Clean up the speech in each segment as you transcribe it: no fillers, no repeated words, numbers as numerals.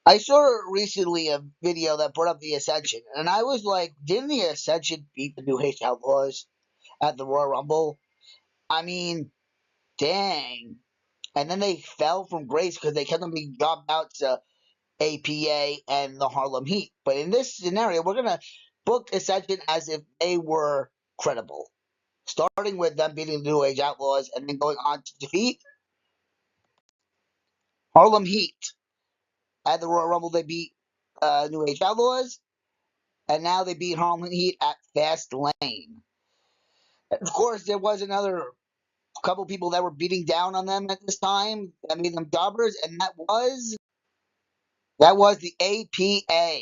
I saw recently a video that brought up the Ascension, and I was like, didn't the Ascension beat the New Age Outlaws at the Royal Rumble? I mean, dang. And then they fell from grace because they kept on being jobbed out to APA and the Harlem Heat. But in this scenario, we're going to book Ascension as if they were credible, starting with them beating the New Age Outlaws and then going on to defeat Harlem Heat. At the Royal Rumble, they beat New Age Outlaws, and now they beat Harlem Heat at Fast Lane. Of course, there was another couple people that were beating down on them at this time that made them jobbers, and that was the APA.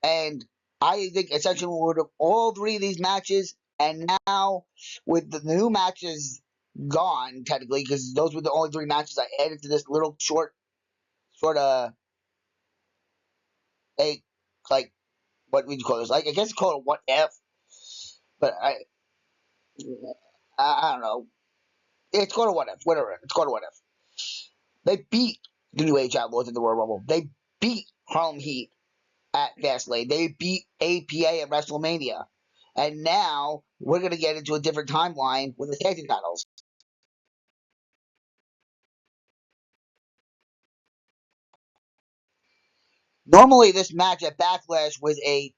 And I think Ascension would have all three of these matches, and now with the new matches gone, technically, because those were the only three matches I added to this little short, sort of, a like, what would you call this? Like, I guess it's called a what if, but I don't know. It's called a what if, whatever. It's called a what if. They beat the New Age Outlaws in the Royal Rumble. They beat Harlem Heat at Fastlane. They beat APA at WrestleMania. And now we're going to get into a different timeline with the tag team titles. Normally, this match at Backlash was a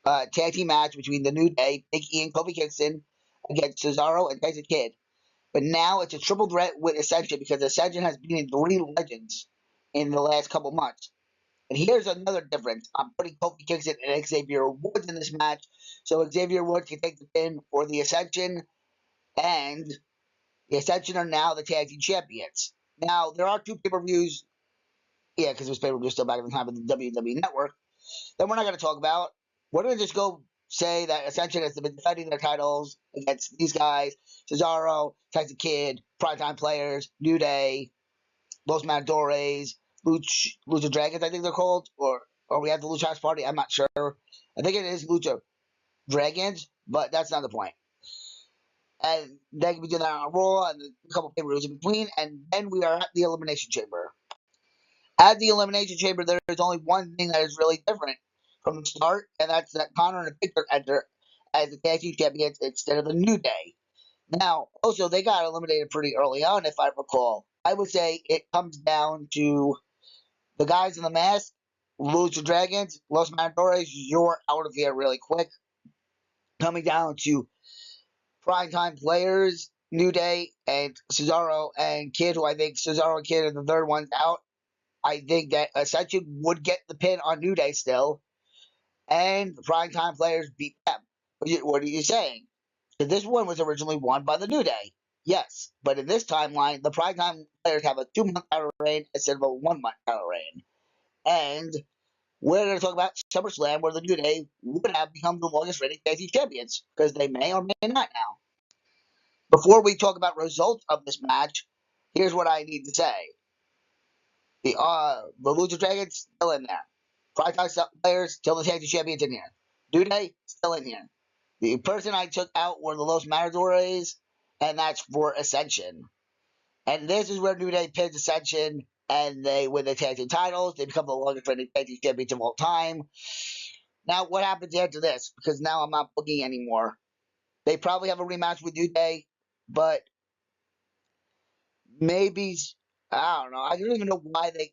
tag team match between the New Day, Big E, and Kofi Kingston against Cesaro and Tyson Kidd. But now it's a triple threat with Ascension because Ascension has beaten three legends in the last couple months. And here's another difference. I'm putting Kofi Kingston and Xavier Woods in this match, so Xavier Woods can take the pin for the Ascension, and the Ascension are now the tag team champions. Now, there are two pay-per-views, yeah, because this pay-per-view is still back in the time of the WWE Network, that we're not going to talk about. We're going to just go say that Ascension has been defending their titles against these guys, Cesaro, Tyson Kidd, Primetime Players, New Day, Los Matadores, Lucha Dragons, I think they're called, or we have the Lucha House Party. I'm not sure. I think it is Lucha Dragons, but that's not the point. And then we do that on Raw and a couple pay per views in between, and then we are at the Elimination Chamber. At the Elimination Chamber, there is only one thing that is really different from the start, and that's that Connor and Victor enter as the tag team champions instead of the New Day. Now, also, they got eliminated pretty early on, if I recall. I would say it comes down to the guys in the mask, Lucha Dragons, Los Matadores, you're out of here really quick. Coming down to primetime players, New Day, and Cesaro and Kid, who I think Cesaro and Kid are the third ones out. I think that Ascension would get the pin on New Day still, and the primetime players beat them. What are you saying? So this one was originally won by the New Day. Yes, but in this timeline, the primetime players have a 2-month title reign instead of a 1-month title reign. And we're going to talk about SummerSlam, where the New Day would have become the longest reigning tag team champions, because they may or may not now. Before we talk about results of this match, here's what I need to say. The Lucha Dragons still in there. Primetime players still the tag team champions in here. New Day still in here. The person I took out were the Los Matadores, and that's for Ascension. And this is where New Day pins Ascension, and they win the tag team titles. They become the longest reigning tag team champions of all time. Now, what happens after this? Because now I'm not booking anymore. They probably have a rematch with New Day, but maybe, I don't know. I don't even know why they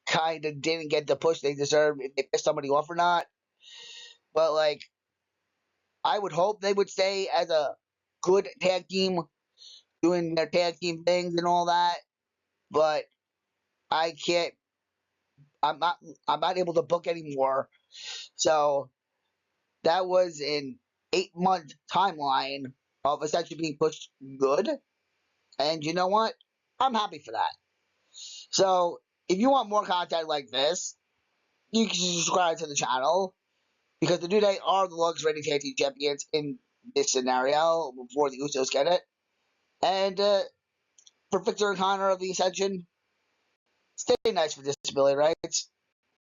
kind of didn't get the push they deserved, if they pissed somebody off or not. But, like, I would hope they would stay as a good tag team, doing their tag team things and all that. But I can't. I'm not. I'm not able to book anymore. So that was an 8-month timeline of essentially being pushed good. And you know what? I'm happy for that. So if you want more content like this, you can subscribe to the channel, because the New Day are the longest reigning tag team champions in this scenario before the Usos get it. And for Victor and Connor of the Ascension, stay nice for disability rights.